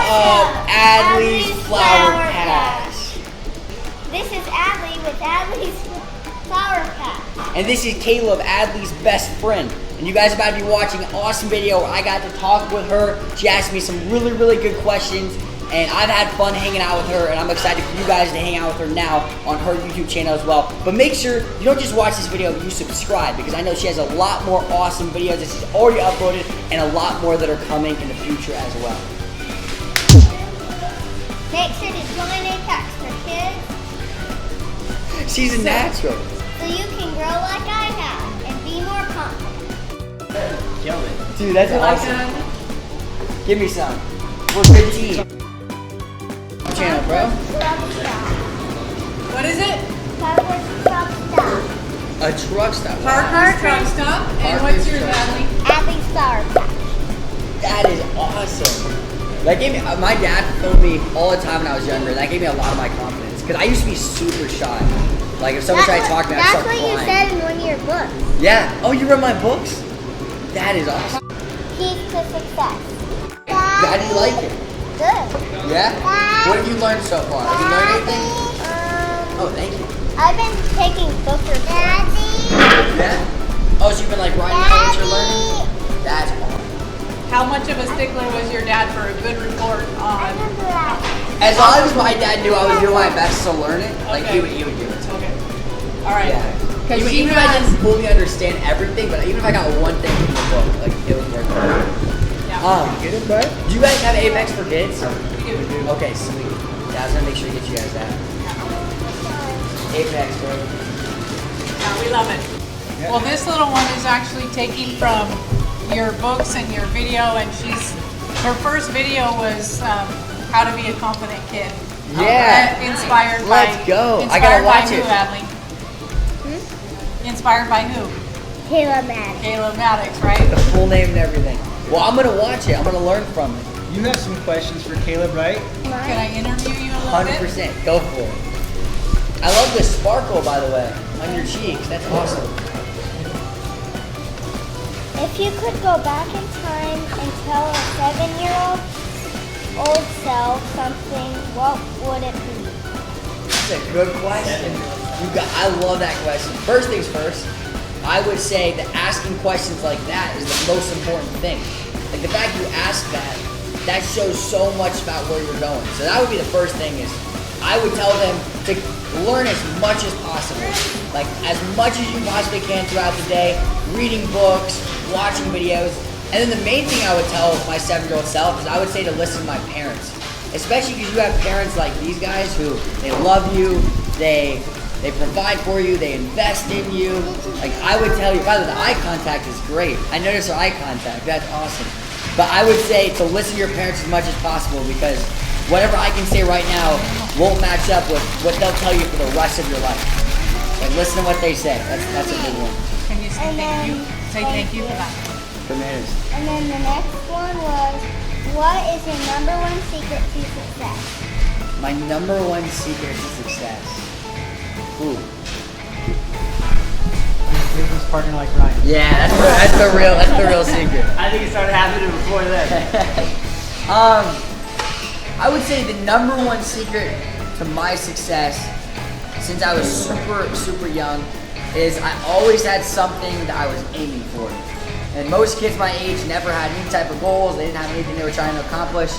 of ADLEY'S Flower Patch. This is Adley with ADLEY'S Flower Patch. And this is Caleb, ADLEY'S best friend. And you guys are about to be watching an awesome video where I got to talk with her. She asked me some really good questions. And I've had fun hanging out with her, and I'm excited for you guys to hang out with her now on her YouTube channel as well. But make sure you don't just watch this video, you subscribe, because I know she has a lot more awesome videos that she's already uploaded and a lot more that are coming in the future as well. Make sure to join Apex for kids. She's a natural. So you can grow like I have and be more confident. Kill it. Dude, that's awesome. Give me some. We're a good team. Channel, bro. What is it? Parker's Truck Stop. A truck stop. Parker's Truck Stop. And what's yours, Adley? ADLEY'S Flower Patch. That is awesome. That gave me, my dad filmed me all the time when I was younger. That gave me a lot of my confidence. Because I used to be super shy. Like if someone tried to talk to me, I'd start crying. That's what you said in one of your books. Yeah. Oh, you read my books? That is awesome. Keys to success. How do you like it? Good. Yeah? What have you learned so far? Have you learned anything? Oh, thank you. I've been taking book reports. Yeah? Oh, so you've been like writing down what you're learning? That's awesome. How much of a stickler was your dad for a good report on? As long as my dad knew I was doing my best to learn it, like he would do it. Okay. All right. Yeah. Even if I didn't fully understand everything, but even if I got one thing from the book, like it was worth it. Get it, bud? Do you guys have Apex for kids? We do. Okay, sweet. Yeah, I was gonna make sure to get you guys that. Apex, bro. Yeah, we love it. Yeah. Well, this little one is actually taking from your books and your video, and her first video was how to be a confident kid. Yeah. Inspired by. Let's go. I gotta watch it. Adley? Inspired by who? Caleb Maddix. Caleb Maddix, right? The full name and everything. Well, I'm gonna watch it. I'm gonna learn from it. You have some questions for Caleb, right? Can I interview you a little 100%. Go for it. I love the sparkle, by the way, on your cheeks. That's awesome. If you could go back in time and tell a 7-year-old old self something, what would it be? That's a good question. I love that question. First things first, I would say that asking questions like that is the most important thing. Like the fact you ask that shows so much about where you're going. So that would be the first thing is I would tell them to learn as much as possible. Like as much as you possibly can throughout the day, reading books, watching videos. And then the main thing I would tell my 7-year-old self is I would say to listen to my parents. Especially because you have parents like these guys who, they love you, they provide for you, they invest in you. Like I would tell you, by the way, the eye contact is great. I noticed her eye contact, that's awesome. But I would say to listen to your parents as much as possible because whatever I can say right now won't match up with what they'll tell you for the rest of your life. Like listen to what they say, that's a big one. Can you say thank you? Say thank you for that. Tremendous. And then the next one was, what is your #1 secret to success? My #1 secret to success. Ooh. Business partner like Ryan. Yeah, that's the real secret. I think it started happening before that. I would say the #1 secret to my success since I was super young is I always had something that I was aiming for. And most kids my age never had any type of goals. They didn't have anything they were trying to accomplish.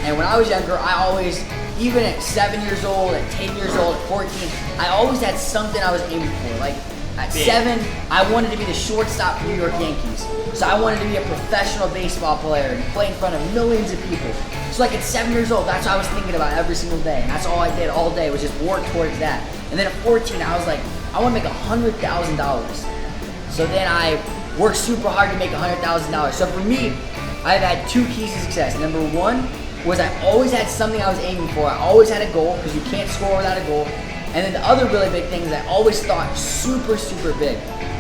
And when I was younger, I always, even at 7 years old, at 10 years old, at 14, I always had something I was aiming for. Like at 7, I wanted to be the shortstop for New York Yankees. So I wanted to be a professional baseball player and play in front of millions of people. So like at 7 years old, that's what I was thinking about every single day. And that's all I did all day was just work towards that. And then at 14, I was like, I want to make $100,000. So then I worked super hard to make $100,000. So for me, I've had 2 keys to success. #1 was I always had something I was aiming for. I always had a goal because you can't score without a goal. And then the other really big thing is I always thought super big.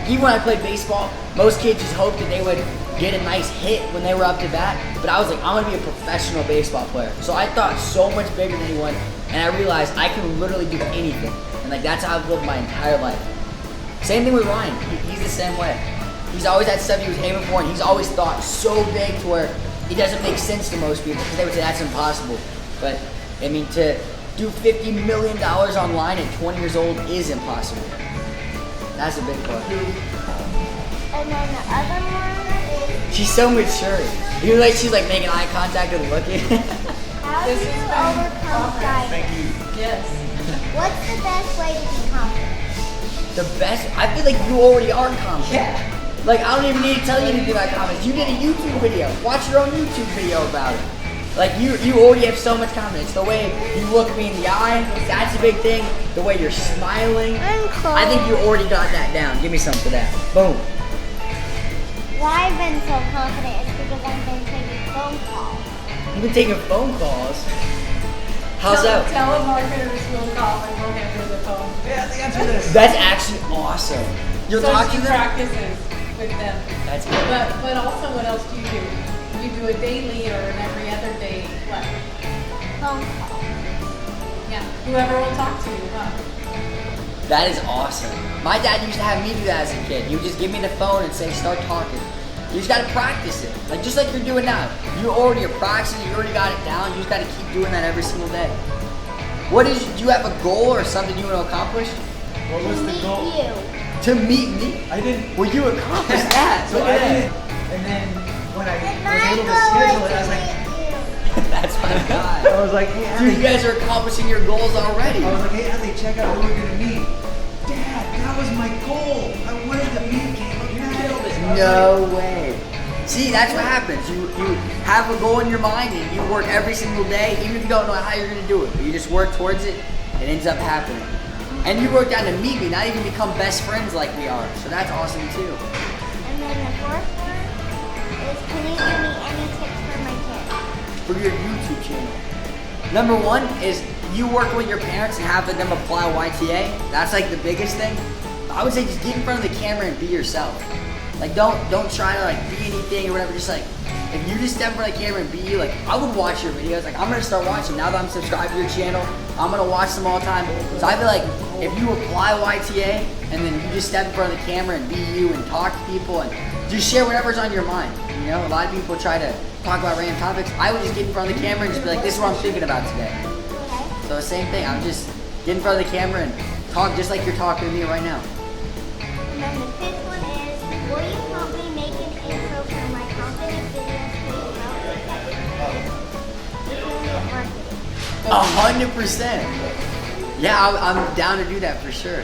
Even when I played baseball, most kids just hoped that they would get a nice hit when they were up to bat. But I was like, I'm gonna be a professional baseball player. So I thought so much bigger than anyone, and I realized I can literally do anything. And like that's how I've lived my entire life. Same thing with Ryan. He's the same way. He's always had stuff he was aiming for, and he's always thought so big to where it doesn't make sense to most people because they would say that's impossible. But I mean, to do $50 million online at 20 years old is impossible. That's a big part. And then the other one is She's so mature. You like she's like making eye contact and looking. how This do is you very overcome progress. shyness? Yes. What's the best way to be confident? The best, I feel like you already are confident. Like, I don't even need to tell you anything about confidence. You did a YouTube video. Watch your own YouTube video about it. Like, you already have so much confidence. The way you look me in the eye, that's a big thing. The way you're smiling. I'm cold. I think you already got that down. Give me some for that. Boom. Why I've been so confident is because I've been taking phone calls. You've been taking phone calls. How's that? Telemarketers will call and we'll answer the phone. Yeah, they answer this. That's actually awesome. You'll So talk she to them? practices with them. That's good. But also, what else do? You do a daily or an every other day, what? Phone calls. Yeah, whoever will talk to you, huh? That is awesome. My dad used to have me do that as a kid. He would just give me the phone and say, start talking. You just gotta practice it. Like just like you're doing now. You already are practicing, you already got it down. You just gotta keep doing that every single day. Do you have a goal or something you want to accomplish? What was the Meet goal? you. To meet me? I didn't. Well, you accomplished that. So Look I at didn't. And then when I And was my able to goal schedule is it, I was to like, meet you. that. That's my guy. I was like, hey, Dude, you Adley. guys are accomplishing your goals already. I was like, hey, Adley, check out who we're gonna meet. Dad, that was my goal. I wanted to meet Caleb Maddix. I was No way. See, that's what happens. You have a goal in your mind and you work every single day, even if you don't know how you're gonna do it. But you just work towards it, it ends up happening. And you wrote down to meet me, not even become best friends like we are. So that's awesome too. And then the fourth one is, can you give me any tips for my kids? For your YouTube channel. Number one is you work with your parents and have them apply YTA. That's like the biggest thing. I would say just get in front of the camera and be yourself. Like don't try to like be anything or whatever. Just like if you just step in front of the camera and be you, like I would watch your videos. Like I'm gonna start watching now that I'm subscribed to your channel. I'm gonna watch them all the time. So I feel like if you apply YTA and then you just step in front of the camera and be you and talk to people and just share whatever's on your mind. You know, a lot of people try to talk about random topics. I would just get in front of the camera and just be like, this is what I'm thinking about today. Okay. So the same thing. I'm just get in front of the camera and talk just like you're talking to me right now. And then the fifth one is, will you help me make an intro for my confident videos for 100%. Yeah, I'm down to do that for sure.